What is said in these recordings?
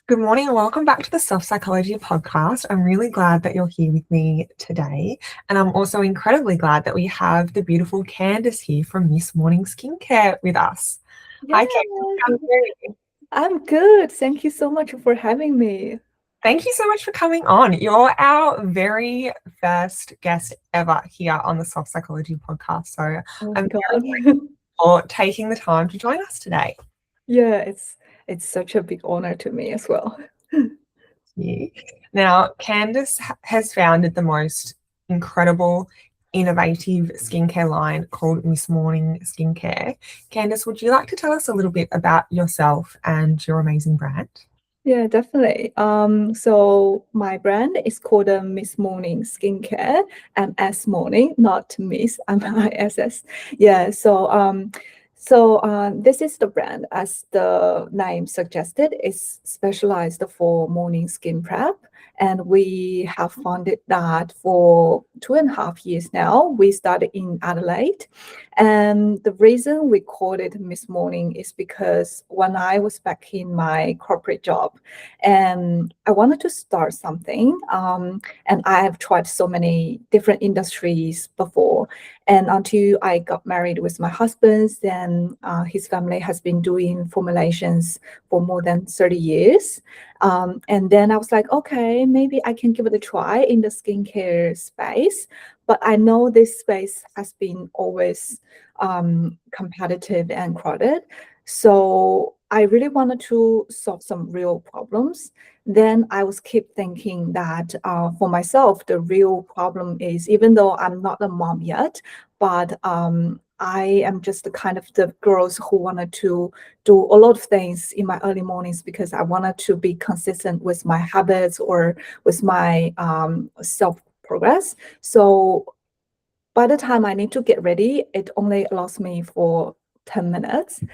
Good morning and welcome back to the Self Psychology Podcast. I'm really glad that you're here with me today. And I'm also incredibly glad that we have the beautiful Candice here from Miss Morning Skincare with us. Hi, Yeah, Candice. How are you? I'm good. Thank you so much for having me. Thank you so much for coming on. You're our very first guest ever here on the Self Psychology Podcast. So Oh I'm my very God. grateful for taking the time to join us today. Yeah, it's such a big honor to me as well. You. Now, Candice has founded the most incredible, innovative skincare line called Miss Morning Skincare. Candice, would you like to tell us a little bit about yourself and your amazing brand? Yeah, definitely. So my brand is called Miss Morning Skincare. I'm S Morning, not Miss. I'm ISS. Yeah. So this is the brand, as the name suggested, is specialized for morning skin prep, and we have founded that for 2.5 years now. We started in Adelaide, and the reason we called it Miss Morning is because when I was back in my corporate job, and I wanted to start something. And I have tried so many different industries before. And until I got married with my husband, then his family has been doing formulations for more than 30 years. And then I was like, okay, maybe I can give it a try in the skincare space. But I know this space has been always competitive and crowded. So I really wanted to solve some real problems. Then I was keep thinking that for myself, the real problem is, even though I'm not a mom yet, but I am just the kind of the girls who wanted to do a lot of things in my early mornings because I wanted to be consistent with my habits or with my self progress. So by the time I need to get ready, it only allows me for 10 minutes.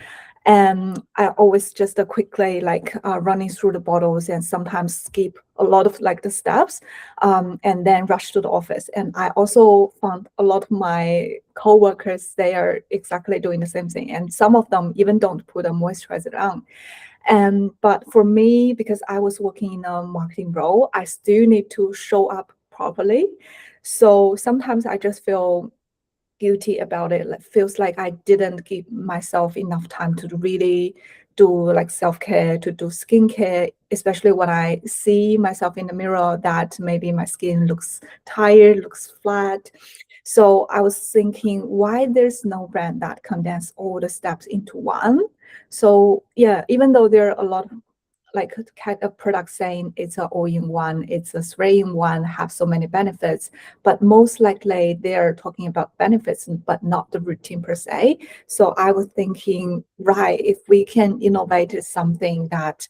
And I always just quickly running through the bottles and sometimes skip a lot of like the steps, and then rush to the office. And I also found a lot of my coworkers, they are exactly doing the same thing. And some of them even don't put a moisturizer on. And but for me, because I was working in a marketing role, I still need to show up properly. So sometimes I just feel guilty about it. Like feels like I didn't give myself enough time to really do like self-care, to do skincare, especially when I see myself in the mirror that maybe my skin looks tired, looks flat. So I was thinking why there's no brand that condense all the steps into one. So yeah, even though there are a lot of like kind of product saying it's a all-in-one, it's a three-in-one, have so many benefits, but most likely they're talking about benefits but not the routine per se. So I was thinking, right, if we can innovate something that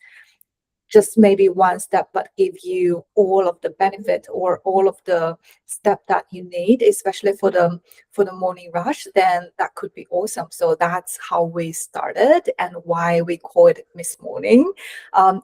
just maybe one step but give you all of the benefit or all of the step that you need, especially for the morning rush, then that could be awesome. So that's how we started and why we call it Miss Morning.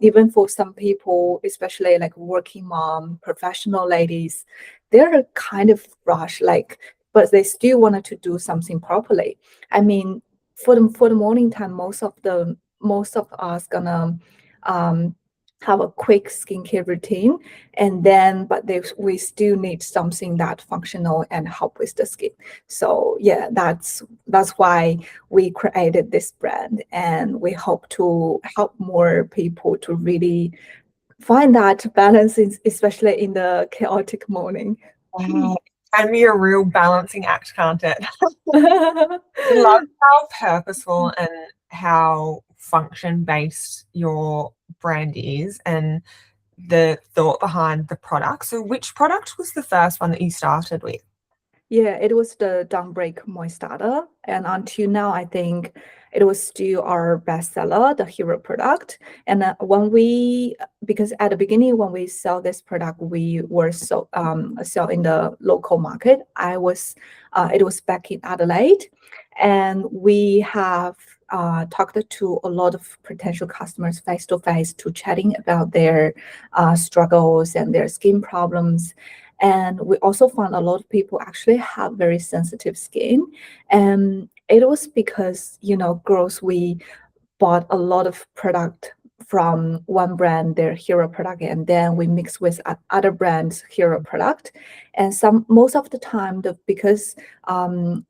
Even for some people, especially like working mom, professional ladies, they're kind of rush, like, but they still wanted to do something properly. I mean, for the morning time, most of us gonna um have a quick skincare routine, and then but we still need something that functional and help with the skin. So yeah, that's why we created this brand, and we hope to help more people to really find that balance, especially in the chaotic morning. Wow. Can be a real balancing act, can't it? I love how purposeful and how function based your brand is and the thought behind the product. So, which product was the first one that you started with? Yeah, it was the Dawnbreak Moistata, and until now, I think it was still our bestseller, the hero product. And because at the beginning when we sell this product, we were sell in the local market. It was back in Adelaide, and we have talked to a lot of potential customers face to face to chatting about their struggles and their skin problems. And we also found a lot of people actually have very sensitive skin. And it was because, girls, we bought a lot of product from one brand their hero product, and then we mix with other brands hero product. And most of the time, because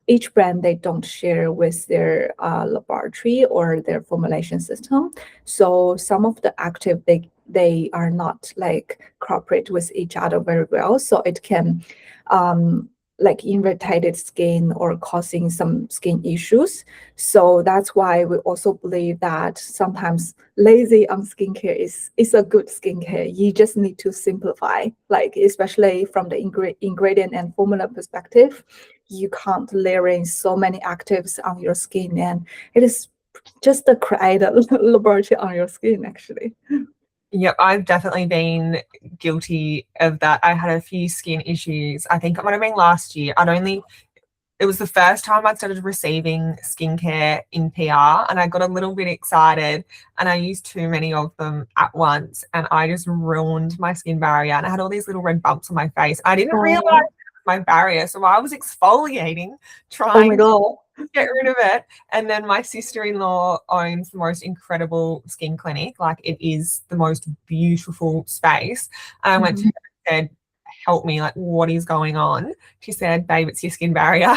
each brand, they don't share with their laboratory or their formulation system, so some of the active, they are not like cooperate with each other very well, so it can like irritated skin or causing some skin issues. So that's why we also believe that sometimes lazy on skincare is a good skincare. You just need to simplify, like especially from the ingredient and formula perspective. You can't layer in so many actives on your skin, and it is just a create a laboratory on your skin actually. Yep, I've definitely been guilty of that. I had a few skin issues. I think it might have been last year. It was the first time I'd started receiving skincare in PR, and I got a little bit excited and I used too many of them at once, and I just ruined my skin barrier, and I had all these little red bumps on my face. I didn't realize it was my barrier, so I was exfoliating, Oh trying my to god. get rid of it. And then my sister-in-law owns the most incredible skin clinic. Like, it is the most beautiful space. And I went to her and said, help me, like, what is going on? She said, babe, it's your skin barrier.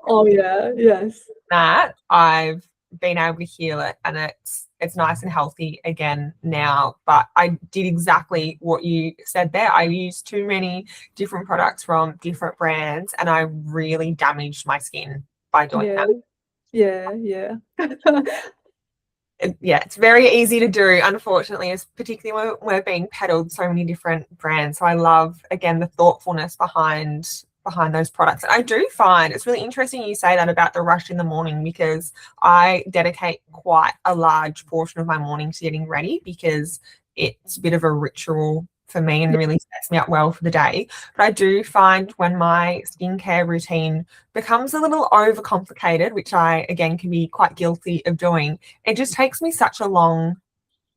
Oh yeah, yes. That I've been able to heal it, and it's nice and healthy again now. But I did exactly what you said there. I used too many different products from different brands, and I really damaged my skin by doing that. Yeah. Yeah, it's very easy to do, unfortunately, particularly when we're being peddled so many different brands. So I love, again, the thoughtfulness behind those products. And I do find it's really interesting you say that about the rush in the morning, because I dedicate quite a large portion of my morning to getting ready, because it's a bit of a ritual for me and really sets me up well for the day. But I do find when my skincare routine becomes a little overcomplicated, which I, again, can be quite guilty of doing, it just takes me such a long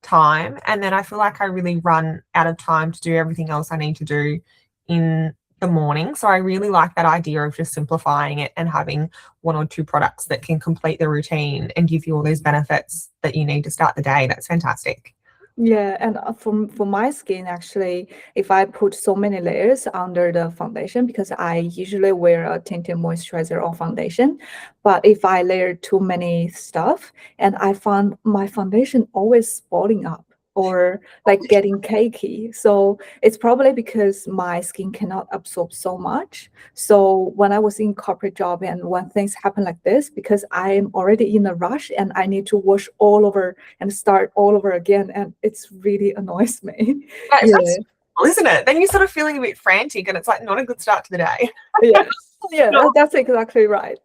time. And then I feel like I really run out of time to do everything else I need to do in the morning. So I really like that idea of just simplifying it and having one or two products that can complete the routine and give you all those benefits that you need to start the day. That's fantastic. Yeah, and for my skin, actually, if I put so many layers under the foundation, because I usually wear a tinted moisturizer or foundation, but if I layer too many stuff, and I found my foundation always spotting up or like getting cakey. So it's probably because my skin cannot absorb so much. So when I was in corporate job and when things happen like this, because I am already in a rush and I need to wash all over and start all over again, and it's really annoys me. That's Yeah, stressful, isn't it? Then you're sort of feeling a bit frantic and it's like not a good start to the day. yeah, yeah. That's exactly right.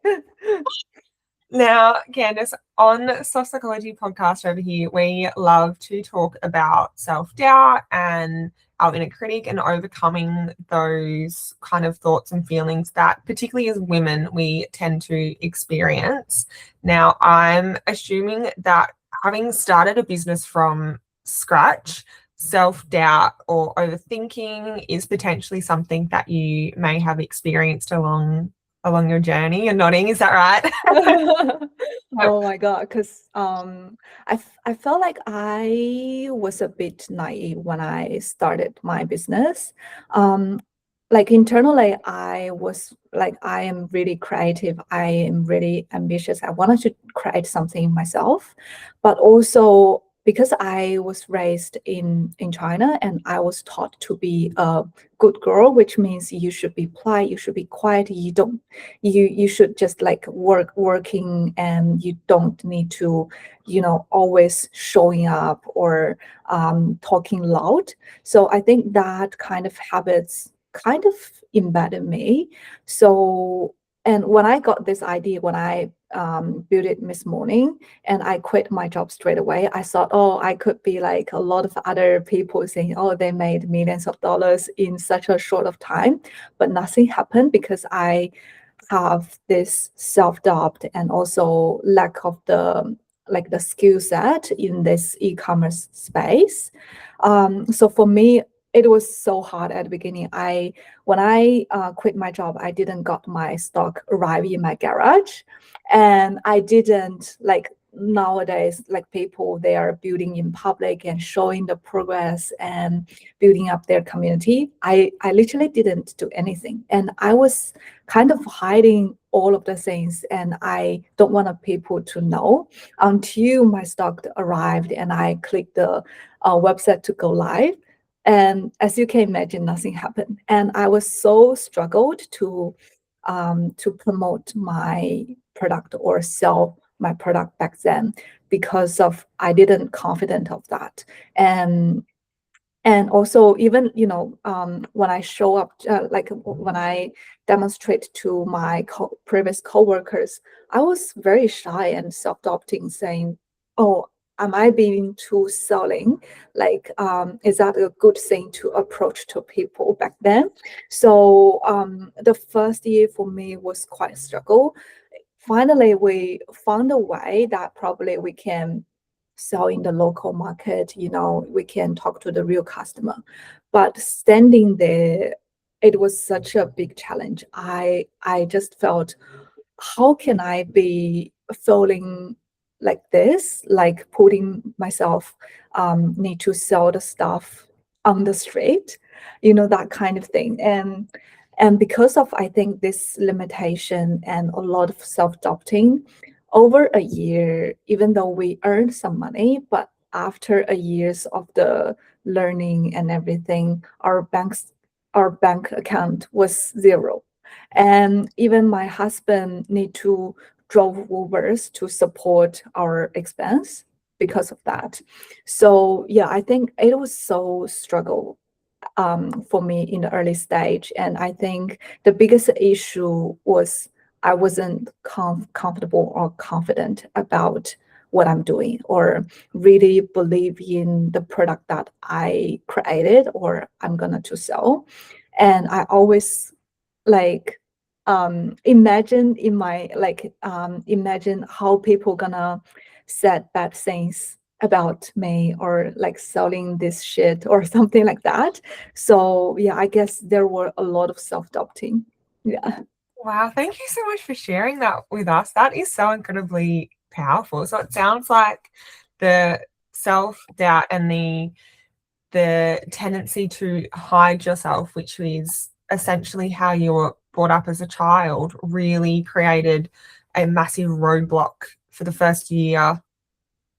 Now, Candice, on Soft Psychology Podcast over here, we love to talk about self-doubt and our inner critic and overcoming those kind of thoughts and feelings that, particularly as women, we tend to experience. Now, I'm assuming that having started a business from scratch, self-doubt or overthinking is potentially something that you may have experienced along your journey. You're nodding, is that right? Oh my God, because I felt like I was a bit naive when I started my business. Like internally, I was like, I am really creative. I am really ambitious. I wanted to create something myself, but also because I was raised in China and I was taught to be a good girl, which means you should be polite, you should be quiet, you should just like working, and you don't need to, always showing up or talking loud. So I think that kind of habits kind of embedded me. So, and when I got this idea, when I built it Miss Morning, and I quit my job straight away, I thought, oh, I could be like a lot of other people saying, oh, they made millions of dollars in such a short of time, but nothing happened because I have this self-doubt and also lack of the skill set in this e-commerce space. So for me, it was so hard at the beginning. When I quit my job, I didn't got my stock arrive in my garage, and I didn't like nowadays, like people, they are building in public and showing the progress and building up their community. I literally didn't do anything, and I was kind of hiding all of the things, and I don't want people to know until my stock arrived and I clicked the website to go live. And as you can imagine, nothing happened, and I was so struggled to promote my product or sell my product back then, because of I didn't confident of that. And also, even when I show up, like when I demonstrate to my previous coworkers, I was very shy and self-doubting, saying, oh, am I being too selling? Like, is that a good thing to approach to people back then? So the first year for me was quite a struggle. Finally, we found a way that probably we can sell in the local market, we can talk to the real customer. But standing there, it was such a big challenge. I just felt, how can I be feeling like this, like putting myself need to sell the stuff on the street, that kind of thing. And because of, I think, this limitation and a lot of self-doubting, over a year, even though we earned some money, but after a years of the learning and everything, our bank account was zero. And even my husband need to drove Ubers to support our expense because of that. So yeah, I think it was so struggle for me in the early stage. And I think the biggest issue was I wasn't comfortable or confident about what I'm doing, or really believe in the product that I created or I'm gonna to sell. And I always like imagine in my imagine how people gonna said bad things about me, or like selling this shit or something like that. So yeah, I guess there were a lot of self-doubting. Yeah. Wow, thank you so much for sharing that with us. That is so incredibly powerful. So it sounds like the self-doubt and the tendency to hide yourself, which is essentially how you were brought up as a child, really created a massive roadblock for the first year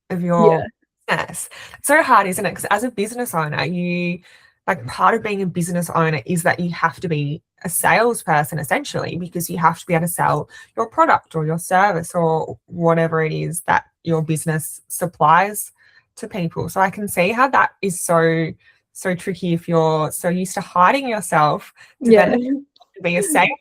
of your Yeah. business. It's so hard, isn't it? Because as a business owner, you like part of being a business owner is that you have to be a salesperson essentially, because you have to be able to sell your product or your service or whatever it is that your business supplies to people. So I can see how that is so tricky if you're so used to hiding yourself to Yeah. then be a salesperson.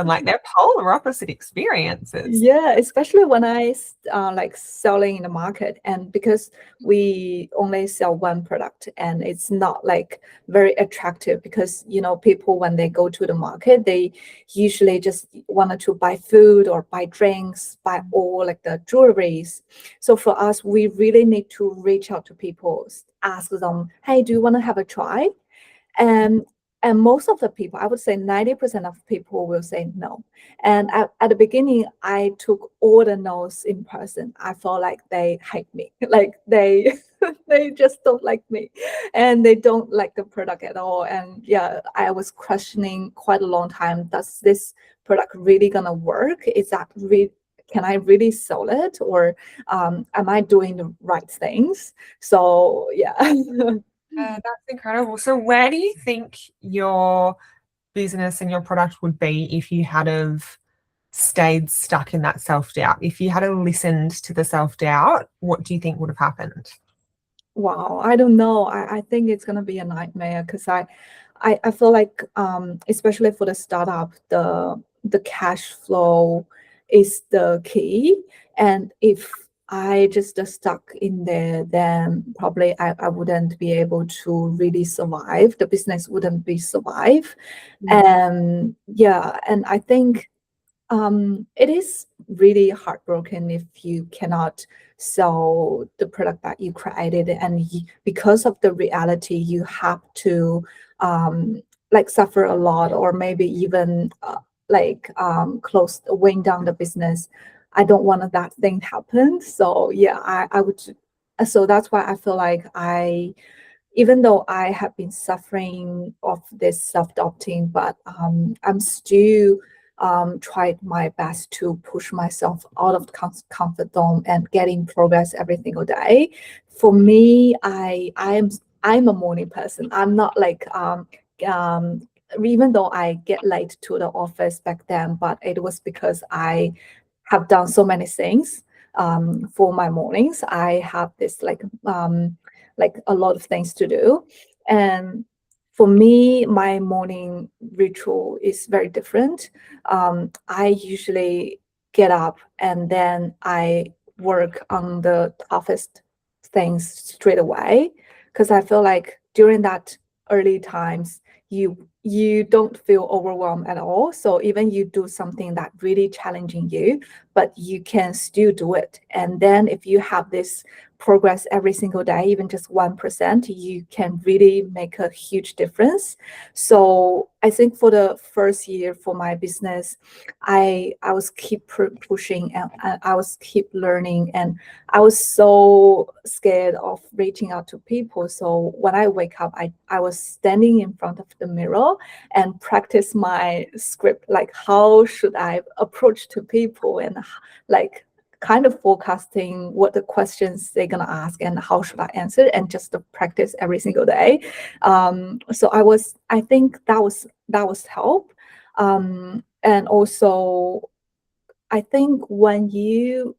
Like they're polar opposite experiences. Yeah, especially when I like selling in the market, and because we only sell one product and it's not like very attractive, because people, when they go to the market, they usually just wanted to buy food or buy drinks, buy all like the jewelries. So for us, we really need to reach out to people, ask them, hey, do you want to have a try? And and most of the people, I would say 90% of people will say no. And at the beginning, I took all the no's in person. I felt like they hate me, like they they just don't like me, and they don't like the product at all. And yeah, I was questioning quite a long time. Does this product really gonna work? Is that can I really sell it, or am I doing the right things? So yeah. That's incredible. So where do you think your business and your product would be if you had have stayed stuck in that self-doubt? If you had have listened to the self-doubt, what do you think would have happened? Wow, I don't know. I think it's gonna be a nightmare, because I feel like especially for the startup, the cash flow is the key. And if I just stuck in there, then probably I wouldn't be able to really survive. The business wouldn't be survive. And yeah, and I think it is really heartbroken if you cannot sell the product that you created, and because of the reality, you have to like suffer a lot, or maybe even close weighing down the business. I don't want that thing happen. So yeah, I would. So that's why I feel like even though I have been suffering of this self-doubting, but I'm still tried my best to push myself out of the comfort zone and getting progress every single day. For me, I'm a morning person. I'm not like um, even though I get late to the office back then, but it was because I have done so many things for my mornings. I have this like a lot of things to do, and for me, my morning ritual is very different. I usually get up and then I work on the toughest things straight away because I feel like during that early times you don't feel overwhelmed at all. So even you do something that really challenging you, but you can still do it. And then if you have this progress every single day, even just 1%, you can really make a huge difference. So I think for the first year for my business, I was keep pushing and I was keep learning, and I was so scared of reaching out to people. So when I wake up, I was standing in front of the mirror and practice my script, like how should I approach to people, and like kind of forecasting what the questions they're gonna ask and how should I answer, and just to practice every single day. So I think that was help. And also I think when you,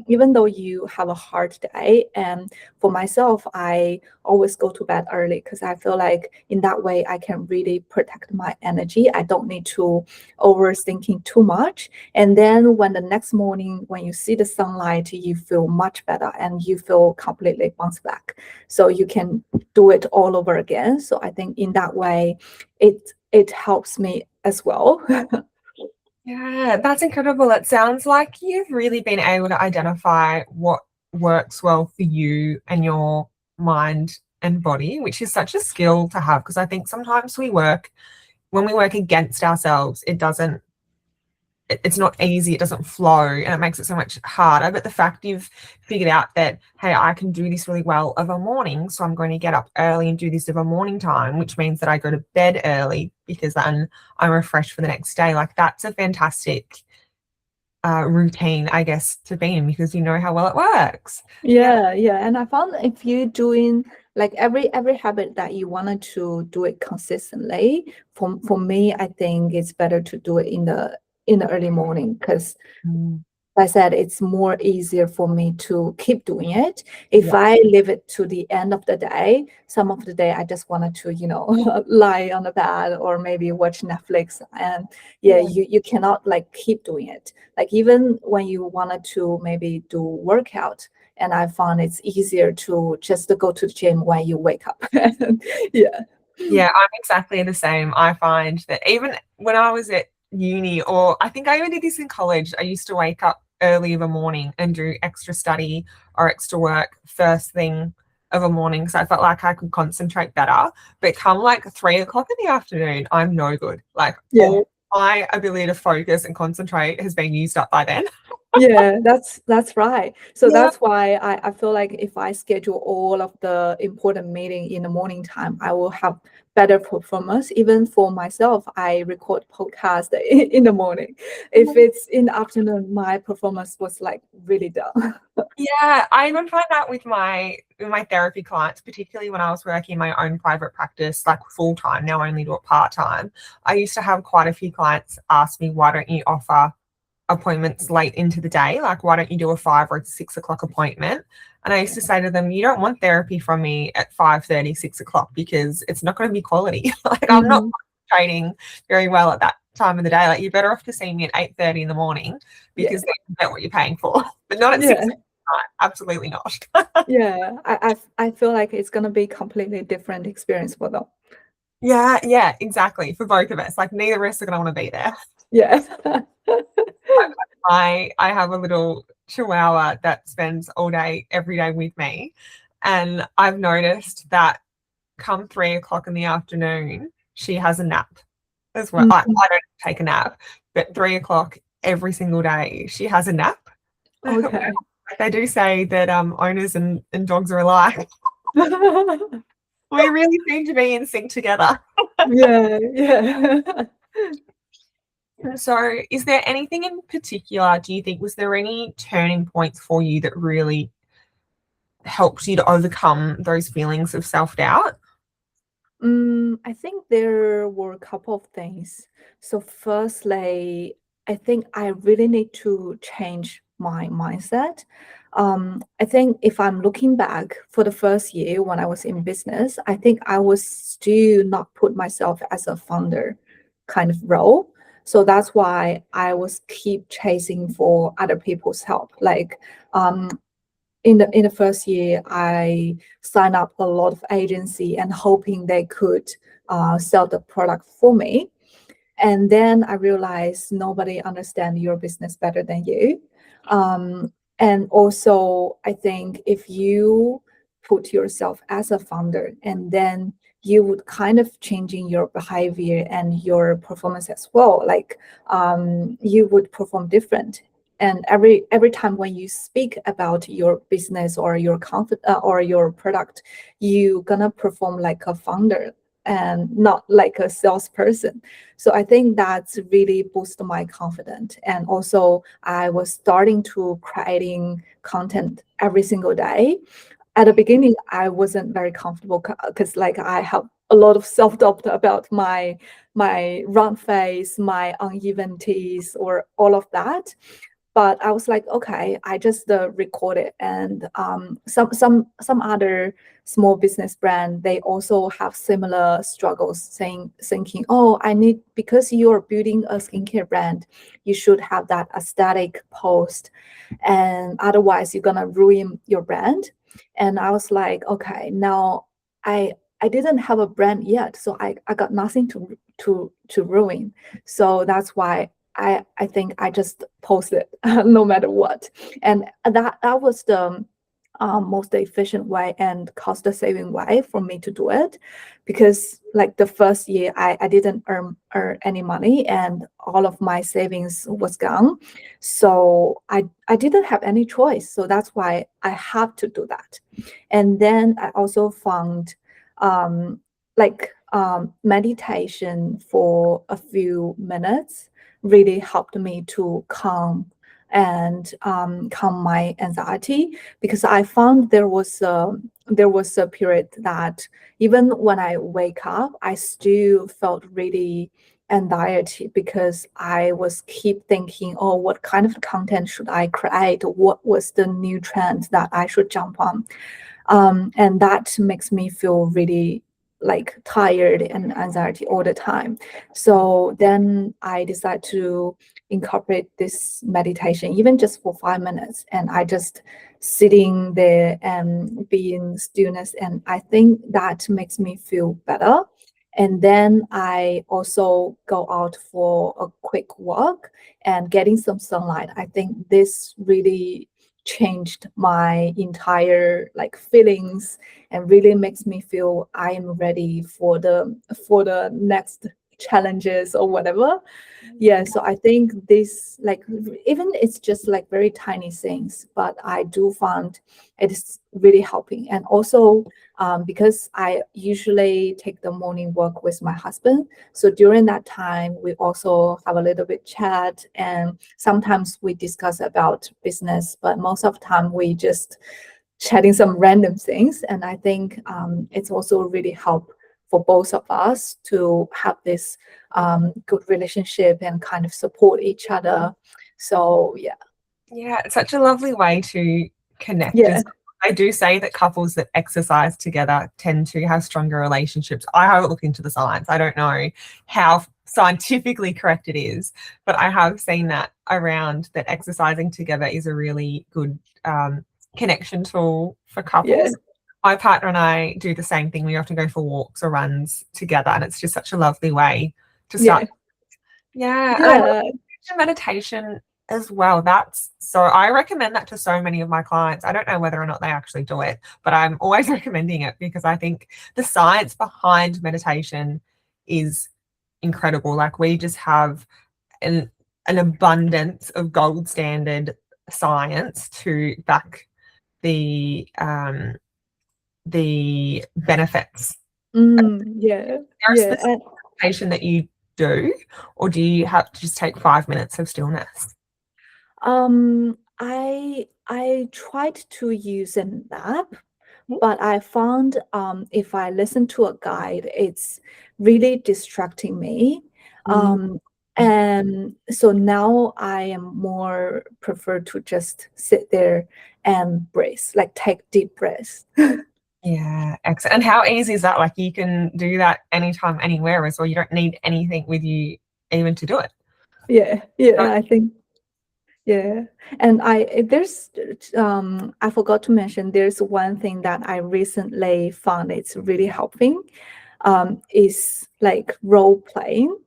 even though you have a hard day, and for myself, I always go to bed early because I feel like in that way I can really protect my energy. I don't need to overthinking too much. And then when the next morning, when you see the sunlight, you feel much better and you feel completely bounce back. So you can do it all over again. So I think in that way, it helps me as well. Yeah, that's incredible. It sounds like you've really been able to identify what works well for you and your mind and body, which is such a skill to have. Because I think sometimes when we work against ourselves, it's not easy, it doesn't flow, and it makes it so much harder. But the fact you've figured out that, hey, I can do this really well of a morning, so I'm going to get up early and do this of a morning time, which means that I go to bed early because then I'm refreshed for the next day. Like, that's a fantastic routine, I guess, to be in, because you know how well it works. Yeah, yeah. And I found if you're doing like every habit that you wanted to do it consistently, for me, I think it's better to do it in the early morning because Mm, I said it's more easier for me to keep doing it. If yeah. I leave it to the end of the day, some of the day I just wanted to, lie on the bed or maybe watch Netflix. And yeah, Yeah. you cannot like keep doing it. Like even when you wanted to maybe do workout, and I found it's easier to just to go to the gym when you wake up. Yeah. Yeah, I'm exactly the same. I find that even when I was at uni, or I think I even did this in college, I used to wake up early of a morning and do extra study or extra work first thing of a morning because I felt like I could concentrate better. But come like 3 o'clock in the afternoon, I'm no good. Like, Yeah. all my ability to focus and concentrate has been used up by then. Yeah, that's right. So Yeah. that's why I feel like if I schedule all of the important meeting in the morning time, I will have better performance. Even for myself, I record podcast in the morning. If it's in the afternoon, my performance was like really down. Yeah, I even find that with my therapy clients, particularly when I was working in my own private practice, like full time. Now I only do it part time. I used to have quite a few clients ask me, why don't you offer appointments late into the day? Like, why don't you do a 5 or 6 o'clock appointment? And I used to say to them, you don't want therapy from me at 5:30, 6 o'clock, because it's not going to be quality. Like, I'm not Mhm. trading very well at that time of the day. Like, you're better off to see me at 8:30 in the morning Yeah, because then you get what you're paying for, but not at yeah, 6 o'clock. Absolutely not. yeah. I feel like it's gonna be completely different experience for them. Yeah, yeah, exactly. For both of us, like, neither of us are going to want to be there. Yeah. I have a little chihuahua that spends all day, every day with me. And I've noticed that come 3 o'clock in the afternoon, she has a nap as well. I Mhm. don't take a nap, but 3 o'clock every single day, she has a nap. Okay. They do say that owners and dogs are alike. We really seem to be in sync together. Yeah, yeah. So, is there anything in particular, do you think, was there any turning points for you that really helped you to overcome those feelings of self-doubt? I think there were a couple of things. So firstly, I think I really need to change my mindset. I think if I'm looking back for the first year when I was in business, I think I was still not put myself as a founder kind of role. So that's why I was keep chasing for other people's help. Like in the first year, I signed up a lot of agency and hoping they could sell the product for me. And then I realized nobody understands your business better than you. And also, I think if you put yourself as a founder, and then you would kind of changing your behavior and your performance as well. Like you would perform different. And every time when you speak about your business or your or your product, you gonna perform like a founder and not like a salesperson. So I think that's really boosted my confidence. And also I was starting to creating content every single day. At the beginning, I wasn't very comfortable because like I have a lot of self-doubt about my round face, my uneven teeth, or all of that. But I was like, okay, I just record it. And some other small business brand, they also have similar struggles, thinking, oh, I need, because you're building a skincare brand, you should have that aesthetic post, and otherwise you're gonna ruin your brand. And I was like, okay, now I didn't have a brand yet, so I got nothing to ruin. So that's why I think I just post it no matter what. And that was the most efficient way and cost saving way for me to do it, because like the first year I didn't earn any money and all of my savings was gone. So I didn't have any choice. So that's why I have to do that. And then I also found meditation for a few minutes really helped me to calm my anxiety, because I found there was a period that even when I wake up, I still felt really anxiety, because I was keep thinking, oh, what kind of content should I create? What was the new trend that I should jump on? And that makes me feel really like tired and anxiety all the time. So then I decided to incorporate this meditation, even just for 5 minutes, and I just sitting there and being stillness, and I think that makes me feel better. And then I also go out for a quick walk and getting some sunlight. I think this really changed my entire like feelings and really makes me feel I am ready for the next challenges or whatever. Yeah, so I think this, like, even it's just like very tiny things, but I do find it is really helping. And also because I usually take the morning walk with my husband, so during that time we also have a little bit chat, and sometimes we discuss about business, but most of the time we just chatting some random things. And I think it's also really help for both of us to have this good relationship and kind of support each other. So yeah. Yeah, it's such a lovely way to connect. Yeah. As I do say that couples that exercise together tend to have stronger relationships. I haven't looked into the science. I don't know how scientifically correct it is, but I have seen that around, that exercising together is a really good connection tool for Yeah. couples. My partner and I do the same thing. We often go for walks or runs together, and it's just such a lovely way to Yeah. start. Yeah, and I love Yeah. meditation as well. That's so, I recommend that to so many of my clients. I don't know whether or not they actually do it, but I'm always recommending it because I think the science behind meditation is incredible. Like, we just have an abundance of gold standard science to back the benefits. Yeah, There a yeah. specific meditation that you do, or do you have to just take 5 minutes of stillness? I tried to use an app, Mhm. but I found if I listen to a guide, it's really distracting me. Mm. And so now I am more prefer to just sit there and breathe, like take deep breaths. Yeah, excellent. And how easy is that? Like you can do that anytime, anywhere as well. You don't need anything with you even to do it. Yeah, yeah, I think. Yeah, and I forgot to mention there's one thing that I recently found it's really helping, is like role playing.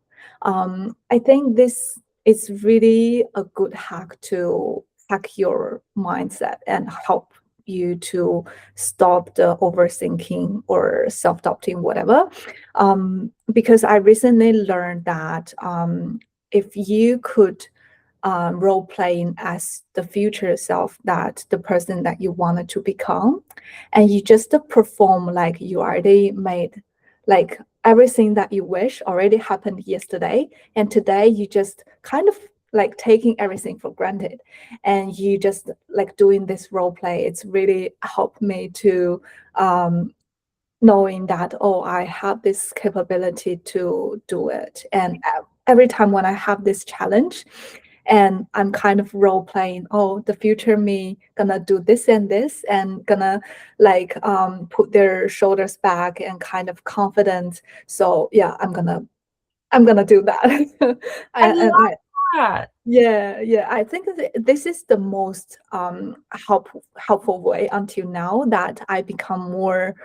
I think this is really a good hack to hack your mindset and help you to stop the overthinking or self-doubting, whatever. Because I recently learned that if you could role playing as the future self, that the person that you wanted to become, and you just perform like you already made, like everything that you wish already happened yesterday, and today you just kind of like taking everything for granted, and you just like doing this role play. It's really helped me to knowing that, oh, I have this capability to do it. And every time when I have this challenge and I'm kind of role playing, oh, the future me gonna do this and this, and gonna like put their shoulders back and kind of confident. So yeah, I'm gonna do that. I And love that. yeah, yeah, I think this is the most helpful way until now, that I become more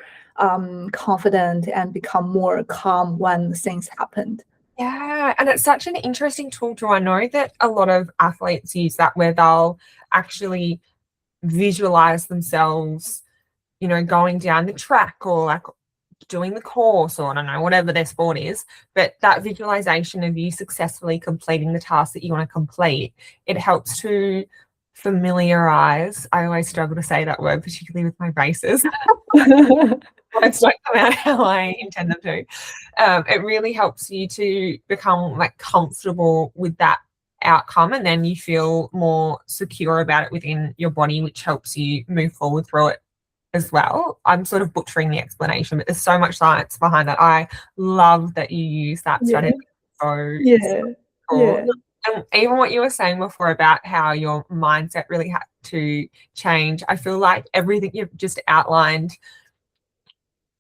confident and become more calm when things happened. Yeah, and it's such an interesting tool too. I know that a lot of athletes use that where they'll actually visualize themselves, going down the track or like doing the course or I don't know, whatever their sport is. But that visualization of you successfully completing the task that you want to complete, it helps to familiarize. I always struggle to say that word, particularly with my races. Words don't come out how I intend them to. It really helps you to become like comfortable with that outcome, and then you feel more secure about it within your body, which helps you move forward through it as well. I'm sort of butchering the explanation, but there's so much science behind that. I love that you use that Yeah, strategy. So yeah, cool. yeah, And even what you were saying before about how your mindset really had to change, I feel like everything you've just outlined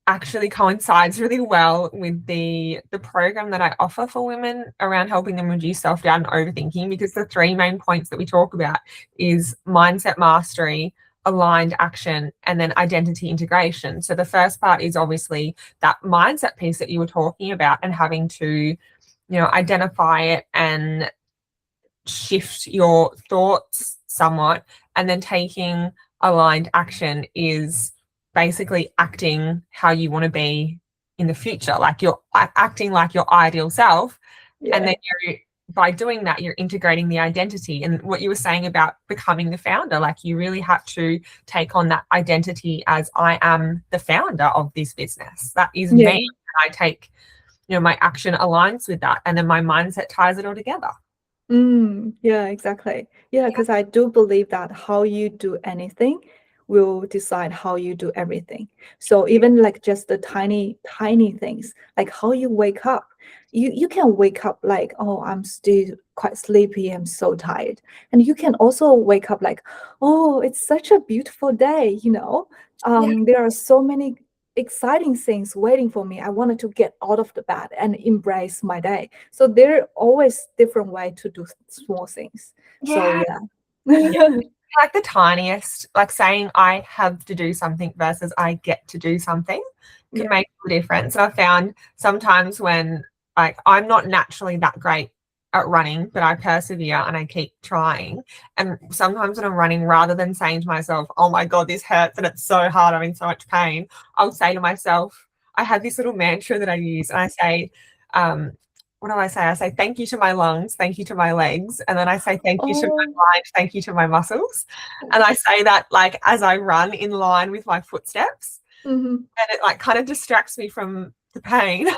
actually coincides really well with the program that I offer for women around helping them reduce self-doubt and overthinking, because the three main points that we talk about is mindset mastery, aligned action, and then identity integration. So the first part is obviously that mindset piece that you were talking about, and having to, identify it and shift your thoughts somewhat, and then taking aligned action is basically acting how you want to be in the future, like you're acting like your ideal self. And yeah, then by doing that, you're integrating the identity. And what you were saying about becoming the founder, like you really have to take on that identity as, I am the founder of this business, that is me, yeah. and I take, my action aligns with that, and then my mindset ties it all together. Yeah, exactly. Yeah, because I do believe that how you do anything will decide how you do everything. So even like just the tiny, tiny things, like how you wake up, you can wake up like, oh, I'm still quite sleepy, I'm so tired. And you can also wake up like, oh, it's such a beautiful day, you know. Yeah. There are so many exciting things waiting for me. I wanted to get out of the bed and embrace my day. So there are always different way to do small things. So Yeah. yeah. Yeah. Like the tiniest, like saying I have to do something versus I get to do something can Yeah. make a difference. I've found sometimes when, like, I'm not naturally that great at running, but I persevere and I keep trying. And sometimes when I'm running, rather than saying to myself, oh my God, this hurts and it's so hard, I'm in so much pain, I'll say to myself, I have this little mantra that I use, and I say, um, what do I say? I say thank you to my lungs, thank you to my legs, and then I say thank you to my Oh, mind, thank you to my muscles. And I say that like as I run in line with my footsteps, mhm. and it like kind of distracts me from the pain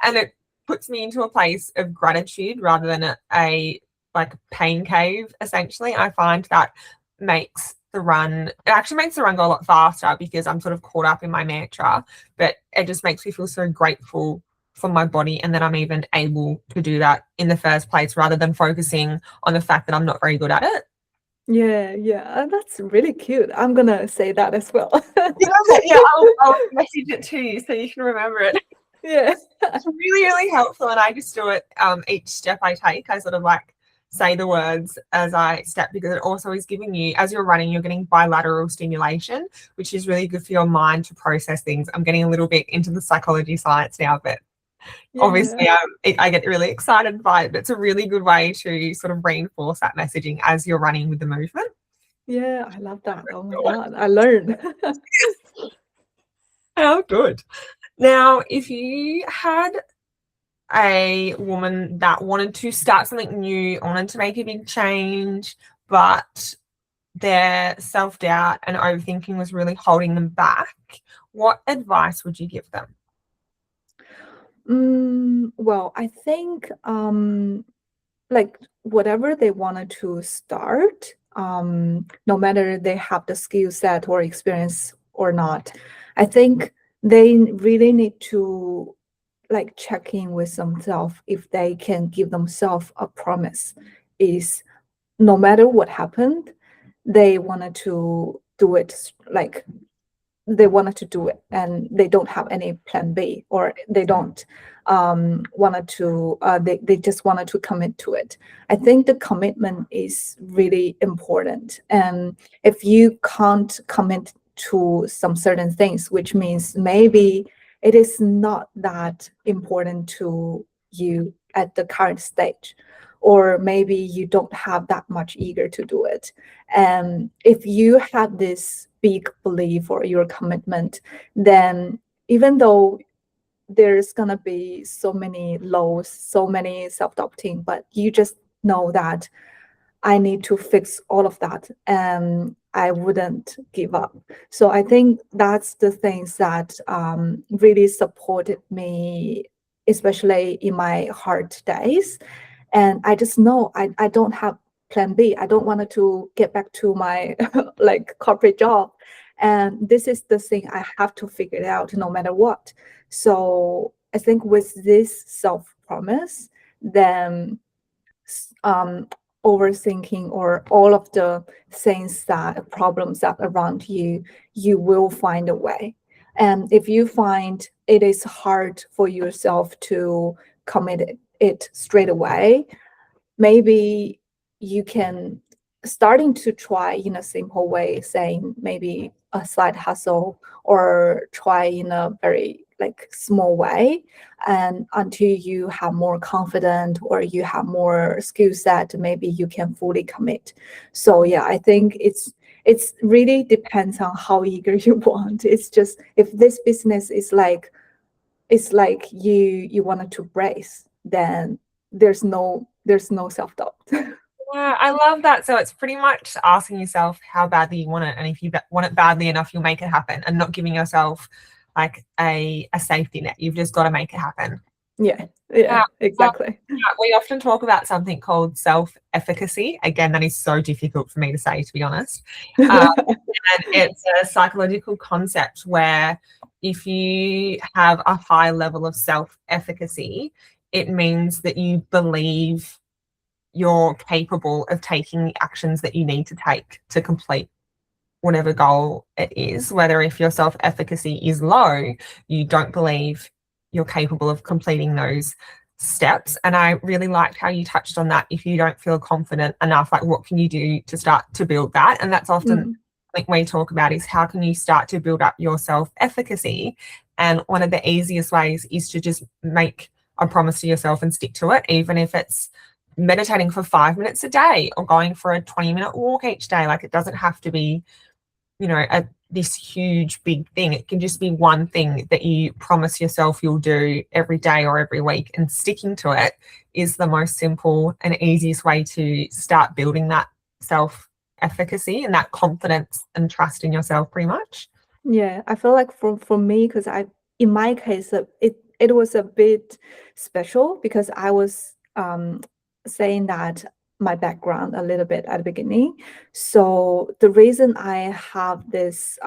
and it puts me into a place of gratitude rather than a like pain cave essentially. I find that makes the run, it actually makes the run go a lot faster because I'm sort of caught up in my mantra, but it just makes me feel so grateful for my body and that I'm even able to do that in the first place rather than focusing on the fact that I'm not very good at it. Yeah, yeah, that's really cute. I'm gonna say that as well. Yeah, yeah, I'll message it to you so you can remember it. Yeah. It's really, really helpful. And I just do it each step I take. I sort of like say the words as I step because it also is giving you, as you're running, you're getting bilateral stimulation, which is really good for your mind to process things. I'm getting a little bit into the psychology science now, but Yeah, obviously I get really excited by it. But it's a really good way to sort of reinforce that messaging as you're running with the movement. yeah, I love that. Oh my God, I learned. How good. Now, if you had a woman that wanted to start something new, wanted to make a big change, but their self doubt and overthinking was really holding them back, what advice would you give them? Well, I think like whatever they wanted to start, no matter they have the skill set or experience or not, I think they really need to like check in with themselves if they can give themselves a promise is no matter what happened, they wanted to do it like they wanted to do it and they don't have any plan B or they don't wanted to they just wanted to commit to it. I think the commitment is really important, and if you can't commit to some certain things, which means maybe it is not that important to you at the current stage, or maybe you don't have that much eager to do it. And if you have this big belief or your commitment, then even though there's gonna be so many lows, so many self-doubting, but you just know that I need to fix all of that and I wouldn't give up. So I think that's the things that really supported me, especially in my hard days. And I just know I don't have plan B. I don't want to get back to my like corporate job. And this is the thing I have to figure it out no matter what. So I think with this self-promise, then um, overthinking or all of the things that problems that around you, you will find a way. And if you find it is hard for yourself to commit it straight away, maybe you can starting to try in a simple way, saying maybe a side hustle or try in a very like small way, and until you have more confident or you have more skill set, maybe you can fully commit. So yeah, I think it's really depends on how eager you want. It's just if this business is like it's like you wanted to brace, then there's no self-doubt. Yeah, I love that. So it's pretty much asking yourself how badly you want it, and if you want it badly enough, you'll make it happen, and not giving yourself like a safety net. You've just got to make it happen. Yeah, yeah, Yeah. exactly. We often talk about something called self-efficacy. Again, that is so difficult for me to say, to be honest. And it's a psychological concept where if you have a high level of self-efficacy, it means that you believe you're capable of taking the actions that you need to take to complete whatever goal it is. Whether if your self-efficacy is low, you don't believe you're capable of completing those steps. And I really liked how you touched on that. If you don't feel confident enough, like what can you do to start to build that? And that's often Mm, like we talk about is how can you start to build up your self-efficacy? And one of the easiest ways is to just make a promise to yourself and stick to it, even if it's meditating for 5 minutes a day or going for a 20-minute walk each day. Like it doesn't have to be, you know, a this huge big thing. It can just be one thing that you promise yourself you'll do every day or every week, and sticking to it is the most simple and easiest way to start building that self efficacy and that confidence and trust in yourself, pretty much. Yeah, I feel like for me, because in my case, it was a bit special because I was saying that my background a little bit at the beginning. So the reason I have this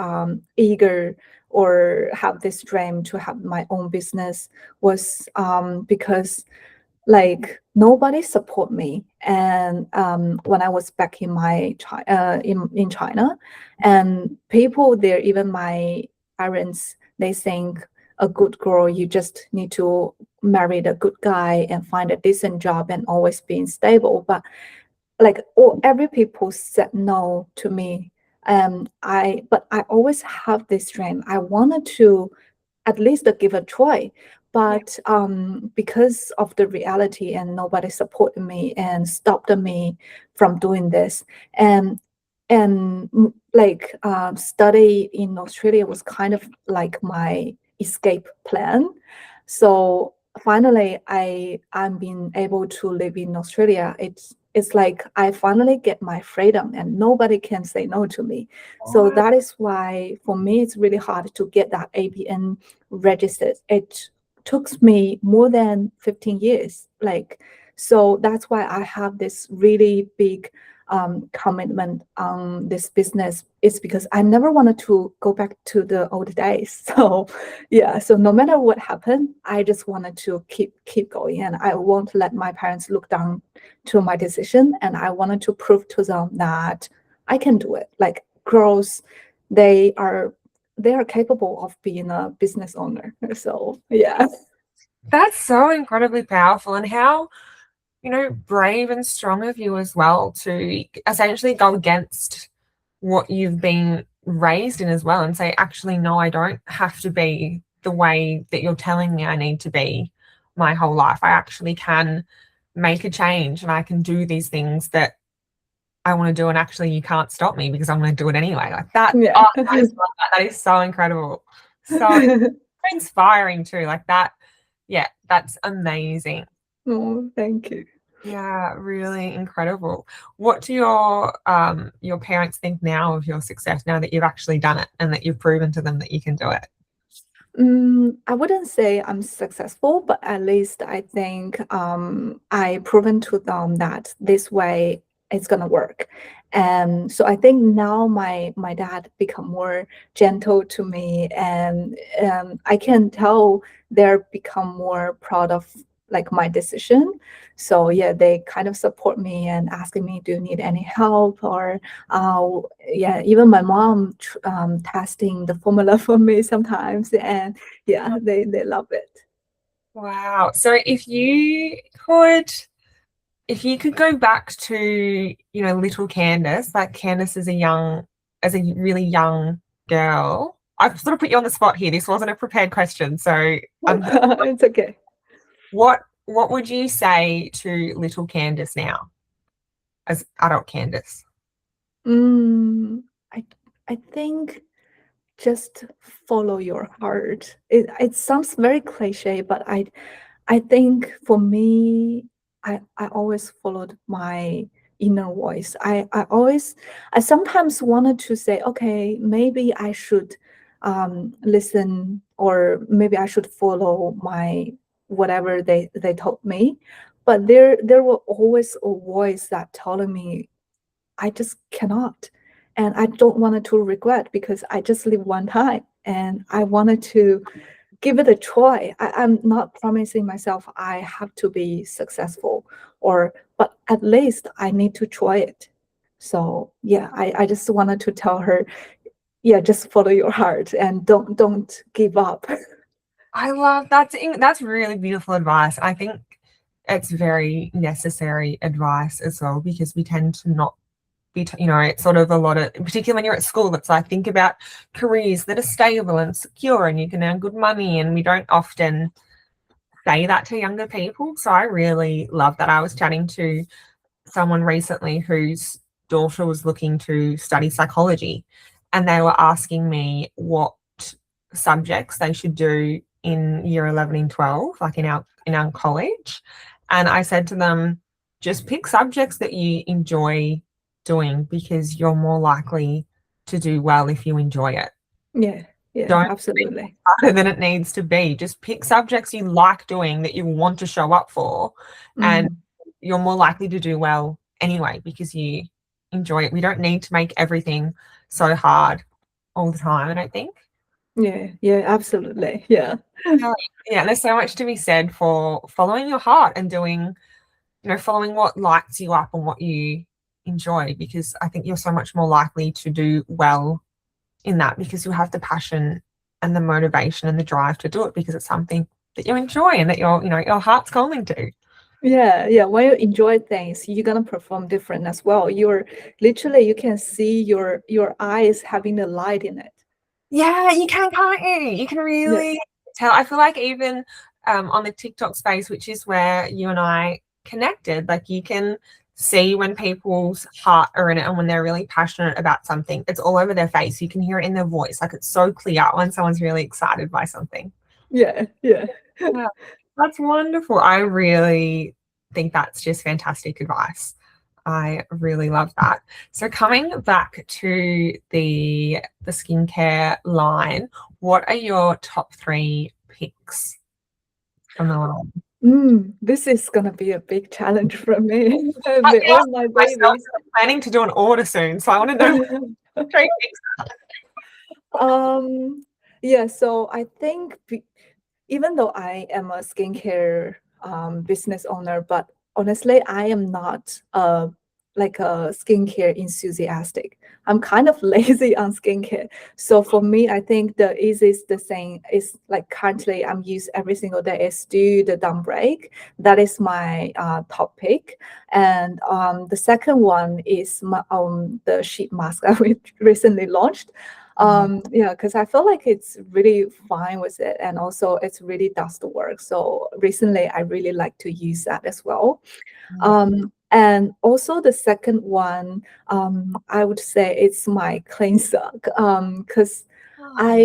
eager or have this dream to have my own business was because like nobody support me, and when I was back in in China, and people there, even my parents, they think a good girl, you just need to marry a good guy and find a decent job and always being stable. But like every people said no to me. But I always have this dream. I wanted to at least give a try. But because of the reality and nobody supported me and stopped me from doing this, and like study in Australia was kind of like my escape plan. So finally, I'm being able to live in Australia. It's like I finally get my freedom and nobody can say no to me. So that is why for me it's really hard to get that ABN registered. It took me more than 15 years. Like, so that's why I have this really big commitment on this business. Is because I never wanted to go back to the old days. So yeah, so no matter what happened, I just wanted to keep going, and I won't let my parents look down to my decision, and I wanted to prove to them that I can do it. Like girls, they are capable of being a business owner. So yeah. That's so incredibly powerful, and how, brave and strong of you as well to essentially go against what you've been raised in as well and say, actually, no, I don't have to be the way that you're telling me I need to be my whole life. I actually can make a change and I can do these things that I want to do, and actually you can't stop me because I'm going to do it anyway. Like that. Yeah. Oh, that is so incredible. So inspiring too. Like that. Yeah, that's amazing. Oh, thank you. Yeah, really incredible. What do your parents think now of your success, now that you've actually done it and that you've proven to them that you can do it? I wouldn't say I'm successful, but at least I think I proven to them that this way it's gonna work. And so I think now my dad become more gentle to me, and I can tell they're become more proud of like my decision. So yeah, they kind of support me and asking me, do you need any help? Or yeah, even my mom testing the formula for me sometimes, and yeah, they love it. Wow. So if you could go back to, little Candice, like Candice as a really young girl. I've sort of put you on the spot here. This wasn't a prepared question. So It's okay. what would you say to little Candice now as adult Candice? Mm, I I think just follow your heart. It sounds very cliche, but I think for me, I always followed my inner voice. I sometimes wanted to say, okay, maybe I should listen, or maybe I should follow my whatever they told me. But there were always a voice that telling me I just cannot. And I don't want to regret because I just live one time and I wanted to give it a try. I'm not promising myself I have to be successful, but at least I need to try it. So yeah, I just wanted to tell her, yeah, just follow your heart and don't give up. I love that's really beautiful advice. I think it's very necessary advice as well, because we tend to not be, it's sort of a lot of, particularly when you're at school, it's like, think about careers that are stable and secure and you can earn good money. And we don't often say that to younger people. So I really love that. I was chatting to someone recently whose daughter was looking to study psychology. and they were asking me what subjects they should do in year 11 and 12, like in our college. And I said to them, just pick subjects that you enjoy doing because you're more likely to do well if you enjoy it. Yeah, yeah, Don't make it absolutely. harder than it needs to be. Just pick subjects you like doing that you want to show up for, and Mm, you're more likely to do well anyway because you enjoy it. We don't need to make everything so hard all the time, I don't think. yeah, yeah, absolutely. Yeah. Yeah, yeah, and there's so much to be said for following your heart and doing, following what lights you up and what you enjoy, because I think you're so much more likely to do well in that because you have the passion and the motivation and the drive to do it because it's something that you enjoy and that your heart's calling to. Yeah, yeah. When you enjoy things, you're gonna perform different as well. You're literally you can see your eyes having the light in it. Yeah, you can, can't you? You can Yeah, really tell. I feel like even on the TikTok space, which is where you and I connected, like you can see when people's heart are in it and when they're really passionate about something. It's all over their face. You can hear it in their voice. Like it's so clear when someone's really excited by something. yeah, yeah. Yeah, that's wonderful. I really think that's just fantastic advice. I really love that. So coming back to the skincare line, what are your top 3 picks from the line? This is gonna be a big challenge for me. I The, all my myself, babies. I'm planning to do an order soon, so I want to know what 3 picks. Um, yeah, so I think even though I am a skincare business owner, but honestly, I am not like a skincare enthusiastic. I'm kind of lazy on skincare. So for me, I think the easiest thing is like currently I'm used every single day is do the dawn break. That is my top pick. And the second one is the sheet mask that we recently launched. Yeah, because I feel like it's really fine with it, and also it's really does the work. So recently I really like to use that as well. And also the second one, I would say it's my cleanser, because Oh,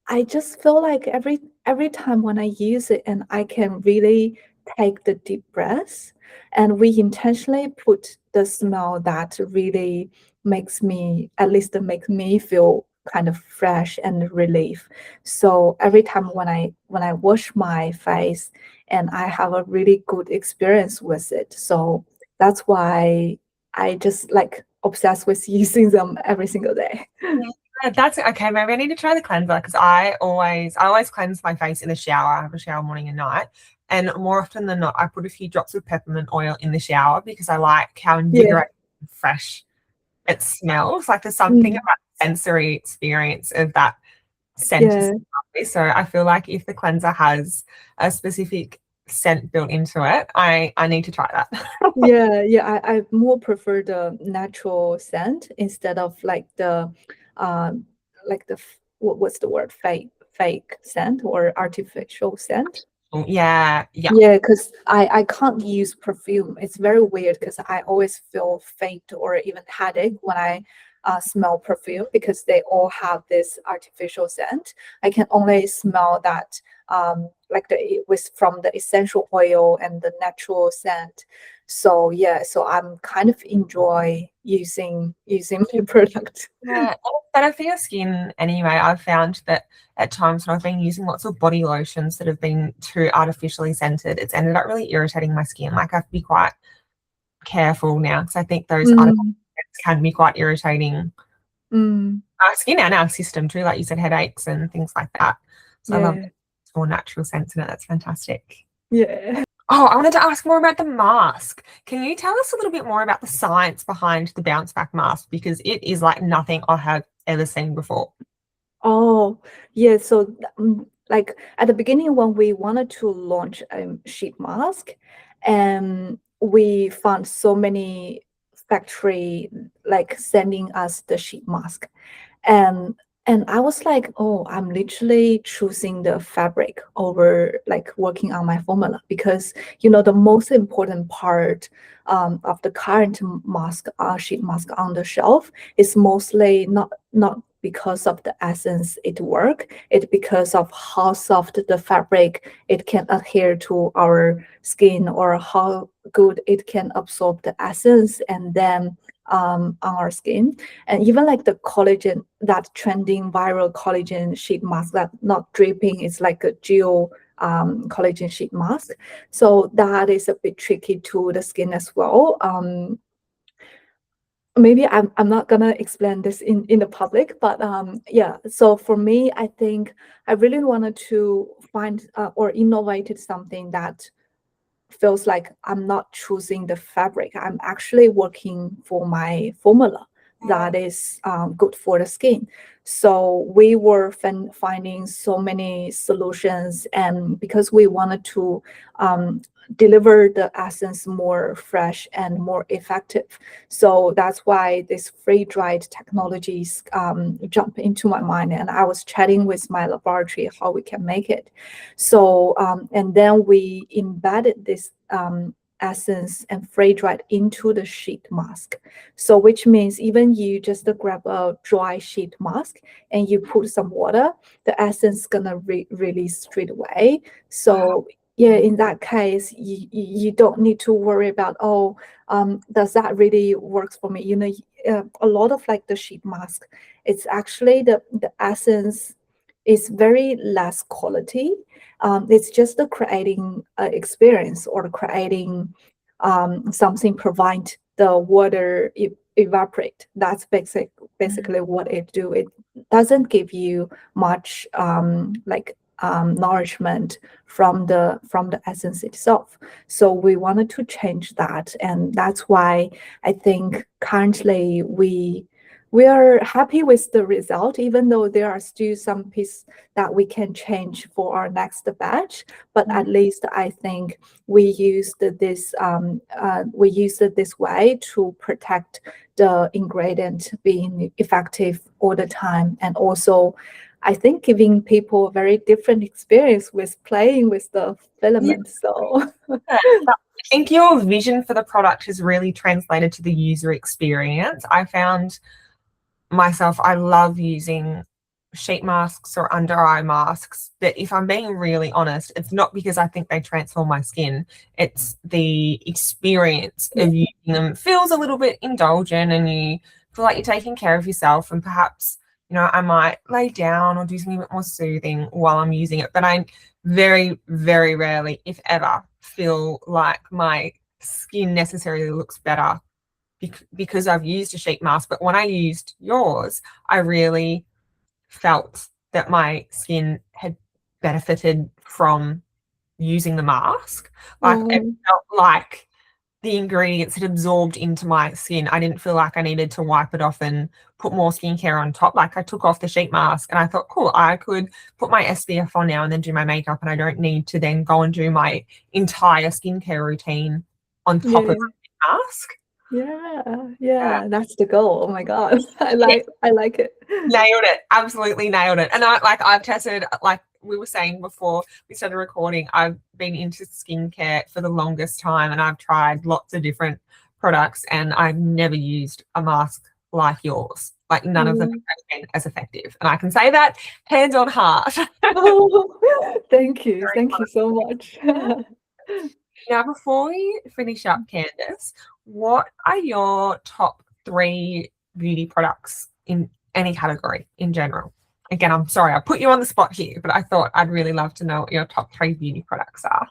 I just feel like every time when I use it and I can really take the deep breaths, and we intentionally put the smell that really makes me, at least make me feel kind of fresh and relief. So every time when I wash my face, and I have a really good experience with it. So that's why I just like obsessed with using them every single day. yeah, that's okay. Maybe I need to try the cleanser because I always cleanse my face in the shower. I have a shower morning and night, and more often than not, I put a few drops of peppermint oil in the shower because I like how Yeah, invigorating and fresh it smells. Like there's something mm, about the sensory experience of that scent is yeah, lovely. So I feel like if the cleanser has a specific scent built into it, I need to try that. yeah, yeah. I more prefer the natural scent instead of um, like what's the word, fake scent or artificial scent. Yeah, yeah. Yeah, because I can't use perfume. It's very weird because I always feel faint or even headache when I smell perfume because they all have this artificial scent. I can only smell that like the with from the essential oil and the natural scent. So yeah, so I'm kind of enjoy using my product. Yeah, and it's better for your skin anyway. I've found that at times when I've been using lots of body lotions that have been too artificially scented, it's ended up really irritating my skin. Like I have to be quite careful now because I think those artificial Mm, scents can be quite irritating mm, our skin and our system too, like you said, headaches and things like that. So I love yeah, more natural scents in it. That's fantastic. yeah. Oh, I wanted to ask more about the mask. Can you tell us a little bit more about the science behind the bounce back mask? Because it is like nothing I have ever seen before. Oh, yeah. So, like at the beginning, when we wanted to launch a sheet mask, we found so many factory like sending us the sheet mask, and I was like, oh, I'm literally choosing the fabric over like working on my formula because the most important part of the current mask, sheet mask on the shelf is mostly not because of the essence it work. It's because of how soft the fabric it can adhere to our skin, or how good it can absorb the essence and then on our skin. And even like the collagen, that trending viral collagen sheet mask that not dripping, it's like a gel collagen sheet mask. So that is a bit tricky to the skin as well. Maybe I'm not gonna explain this in the public, but yeah. So for me, I think I really wanted to find or innovated something that feels like I'm not choosing the fabric. I'm actually working for my formula that is good for the skin. So we were finding so many solutions, and because we wanted to deliver the essence more fresh and more effective, so that's why this free dried technologies jump into my mind, and I was chatting with my laboratory how we can make it. So and then we embedded this essence and free dried into the sheet mask. So which means even you just grab a dry sheet mask and you put some water, the essence gonna release straight away. So yeah, in that case, you don't need to worry about, oh, does that really works for me? You know, a lot of like the sheet mask, it's actually the essence is very less quality. It's just the creating experience, or creating something prevent the water evaporate. That's basically what it do. It doesn't give you much nourishment from the essence itself. So we wanted to change that, and that's why I think currently we are happy with the result, even though there are still some pieces that we can change for our next batch. But at least I think we used this way to protect the ingredient being effective all the time, and also I think giving people a very different experience with playing with the Yeah. filament. So I think your vision for the product has really translated to the user experience. I found myself, I love using sheet masks or under eye masks, but if I'm being really honest, it's not because I think they transform my skin. It's the experience of using them feels a little bit indulgent, and you feel like you're taking care of yourself, and perhaps, you know, I might lay down or do something a bit more soothing while I'm using it. But I very, very rarely, if ever, feel like my skin necessarily looks better because I've used a sheet mask. But when I used yours, I really felt that my skin had benefited from using the mask. Like, it felt like the ingredients had absorbed into my skin. I didn't feel like I needed to wipe it off and put more skincare on top. Like, I took off the sheet mask and I thought, cool, I could put my SPF on now and then do my makeup, and I don't need to then go and do my entire skincare routine on top of the mask. yeah, that's the goal. Oh my god. I like it. Nailed it. Absolutely nailed it. And I've tested, like we were saying before we started recording, I've been into skincare for the longest time, and I've tried lots of different products, and I've never used a mask like yours. Like, none of them have been as effective. And I can say that hands on heart. Thank you so much. Now, before we finish up, Candice, what are your top 3 beauty products in any category in general? Again, I'm sorry, I put you on the spot here, but I thought I'd really love to know what your top 3 beauty products are.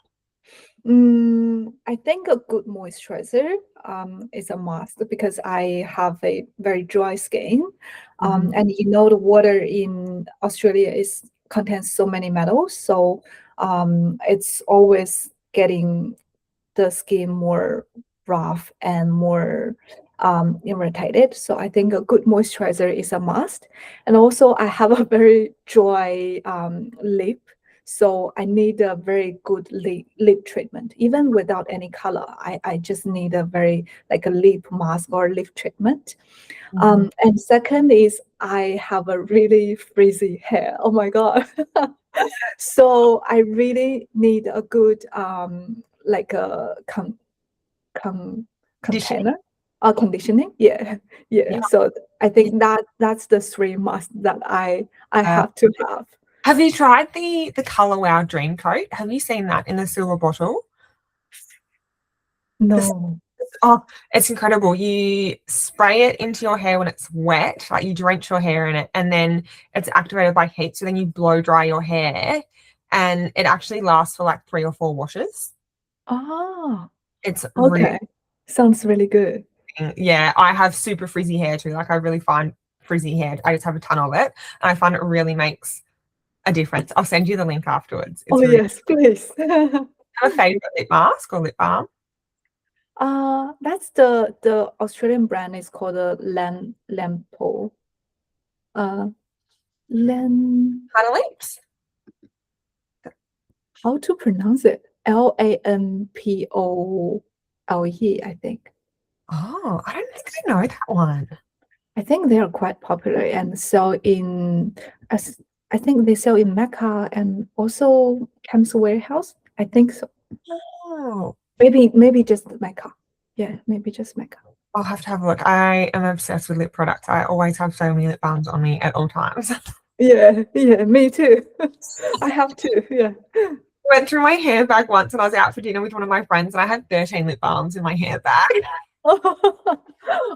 I think a good moisturizer is a must, because I have a very dry skin. And you know, the water in Australia contains so many metals, so it's always getting the skin more rough and more irritated. So I think a good moisturizer is a must. And also I have a very dry lip. So I need a very good lip treatment, even without any color. I just need a very like a lip mask or lip treatment. And second is I have a really frizzy hair. Oh my God. So I really need a good like a container. Conditioning. Yeah. Yeah. So I think that's the three must that I have to have. Have you tried the Colour Wow Dream Coat? Have you seen that in the silver bottle? This, No. oh, it's incredible. You spray it into your hair when it's wet, like you drench your hair in it, and then it's activated by heat. So then you blow dry your hair, and it actually lasts for like 3 or 4 washes. Ah, It's really, okay. Sounds really good. yeah. I have super frizzy hair too. Like I really find frizzy hair. I just have a ton of it, and I find it really makes a difference. I'll send you the link afterwards. Oh It's really. yes, please. Have a favorite lip mask or lip balm? That's the Australian brand is called Lampo. Uh, Lam. Kind of lips. How to pronounce it? Lampole, I think. Oh, I don't think I know that one. I think they are quite popular and sell in as I think they sell in Mecca and also Chemist Warehouse. I think so. Oh, Maybe just Mecca. Yeah, maybe just Mecca. I'll have to have a look. I am obsessed with lip products. I always have so many lip balms on me at all times. Yeah, me too. I have to. Yeah. Went through my hair bag once and I was out for dinner with one of my friends and I had 13 lip balms in my hair bag.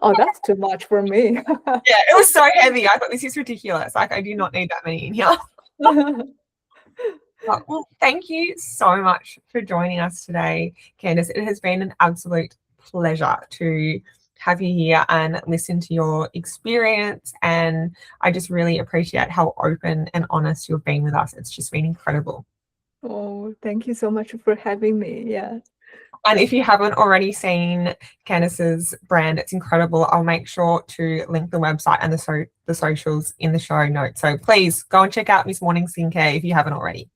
Oh, that's too much for me. Yeah, it was so heavy. I thought this is ridiculous. Like I do not need that many in here. Well, thank you so much for joining us today, Candice. It has been an absolute pleasure to have you here and listen to your experience. And I just really appreciate how open and honest you've been with us. It's just been incredible. Oh, thank you so much for having me. Yeah. And if you haven't already seen Candice's brand, it's incredible. I'll make sure to link the website and the socials in the show notes. So please go and check out Miss Morning Skincare if you haven't already.